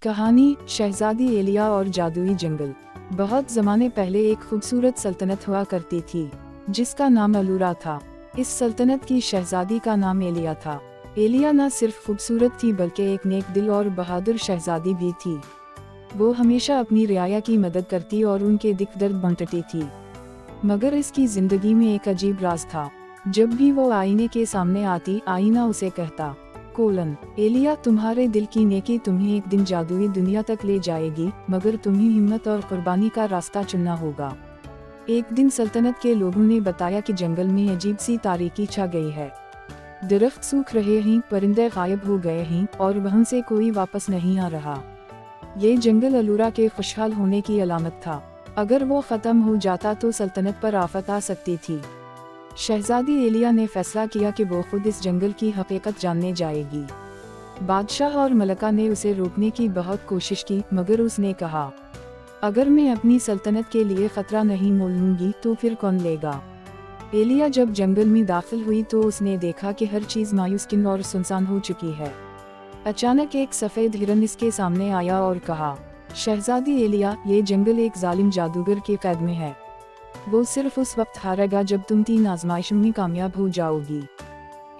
कहानी शहजादी एलिया और जादुई जंगल। बहुत ज़माने पहले एक खूबसूरत सल्तनत हुआ करती थी जिसका नाम अलूरा था। इस सल्तनत की शहजादी का नाम एलिया था। एलिया न सिर्फ खूबसूरत थी बल्कि एक नेक दिल और बहादुर शहजादी भी थी। वो हमेशा अपनी रियाया की मदद करती और उनके दुख दर्द बांटती थी। मगर इसकी जिंदगी में एक अजीब राज था। जब भी वो आईने के सामने आती, आईना उसे कहता, एलिया, तुम्हारे दिल की नेकी तुम्हें एक दिन जादुई दुनिया तक ले जाएगी, मगर तुम्हें हिम्मत और कुर्बानी का रास्ता चुनना होगा। एक दिन सल्तनत के लोगों ने बताया कि जंगल में अजीब सी तारीकी छा गई है। दरख्त सूख रहे हैं, परिंदे गायब हो गए हैं और वहां से कोई वापस नहीं आ रहा। ये जंगल अलूरा के खुशहाल होने की अलामत था। अगर वो खत्म हो जाता तो सल्तनत पर आफत आ सकती थी। शहजादी एलिया ने फैसला किया कि वो खुद इस जंगल की हकीकत जानने जाएगी। बादशाह और मलका ने उसे रोकने की बहुत कोशिश की, मगर उसने कहा, अगर मैं अपनी सल्तनत के लिए खतरा नहीं मोल लूंगी तो फिर कौन लेगा। एलिया जब जंगल में दाखिल हुई तो उसने देखा कि हर चीज मायूसकिन और सुनसान हो चुकी है। अचानक एक सफेद हिरन इसके सामने आया और कहा, शहजादी एलिया, ये जंगल एक जालिम जादूगर के कैद में है। वो सिर्फ उस वक्त हारेगा जब तुम 3 आजमाइशों में कामयाब हो जाओगी।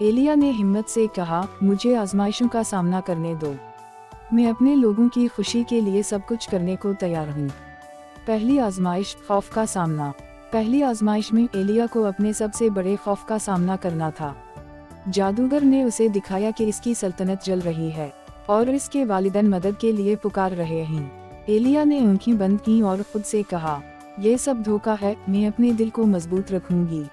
एलिया ने हिम्मत से कहा, मुझे आजमाइशों का सामना करने दो। मैं अपने लोगों की खुशी के लिए सब कुछ करने को तैयार हूँ। पहली आजमाइश, खौफ का सामना। पहली आजमाइश में एलिया को अपने सबसे बड़े खौफ का सामना करना था। जादूगर ने उसे दिखाया कि इसकी सल्तनत जल रही है और इसके वालिदैन मदद के लिए पुकार रहे हैं। एलिया ने आंखें बंद की और खुद से कहा, ये सब धोखा है, मैं अपने दिल को मजबूत रखूंगी।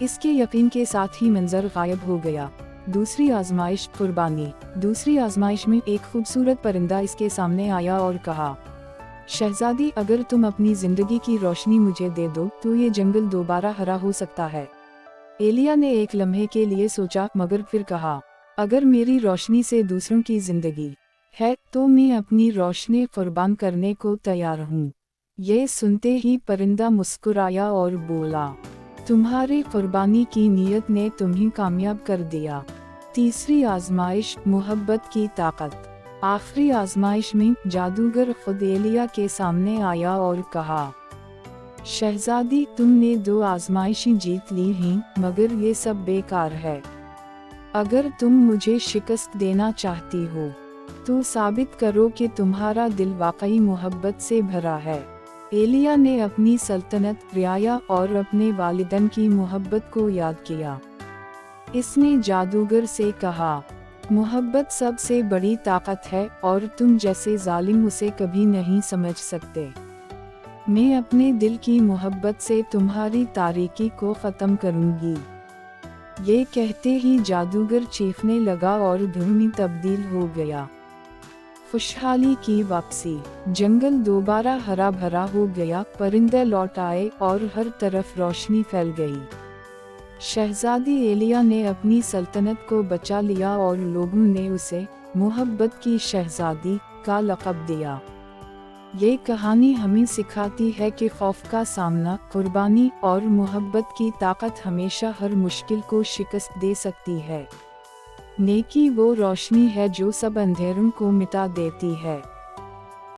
इसके यकीन के साथ ही मंजर गायब हो गया। दूसरी आजमाइश, कुर्बानी। दूसरी आजमाइश में एक खूबसूरत परिंदा इसके सामने आया और कहा, शहजादी, अगर तुम अपनी जिंदगी की रोशनी मुझे दे दो तो ये जंगल दोबारा हरा हो सकता है। एलिया ने एक लम्हे के लिए सोचा, मगर फिर कहा, अगर मेरी रोशनी से दूसरों की जिंदगी है तो मैं अपनी रोशनी कुर्बान करने को तैयार हूँ। ये सुनते ही परिंदा मुस्कुराया और बोला, तुम्हारी कुर्बानी की नीयत ने तुम्हें कामयाब कर दिया। तीसरी आजमाइश, मोहब्बत की ताकत। आखिरी आजमाइश में जादूगर खुद एलिया के सामने आया और कहा, शहजादी, तुमने 2 आजमाइशें जीत ली हैं, मगर ये सब बेकार है। अगर तुम मुझे शिकस्त देना चाहती हो तो साबित करो कि तुम्हारा दिल वाकई मोहब्बत से भरा है। एलिया ने अपनी सल्तनत, रियाया और अपने वालिदैन की मोहब्बत को याद किया। इसने जादूगर से कहा, मोहब्बत सबसे बड़ी ताकत है और तुम जैसे जालिम उसे कभी नहीं समझ सकते। मैं अपने दिल की मोहब्बत से तुम्हारी तारीकी को खत्म करूंगी। ये कहते ही जादूगर चीखने लगा और धुन में तब्दील हो गया। खुशहाली की वापसी। जंगल दोबारा हरा भरा हो गया, परिंदे लौट आए और हर तरफ रोशनी फैल गई। शहजादी एलिया ने अपनी सल्तनत को बचा लिया और लोगों ने उसे मोहब्बत की शहजादी का लक़ब दिया। ये कहानी हमें सिखाती है कि खौफ का सामना, कुर्बानी और मोहब्बत की ताकत हमेशा हर मुश्किल को शिकस्त दे सकती है। नेकी वो रोशनी है जो सब अंधेरों को मिटा देती है।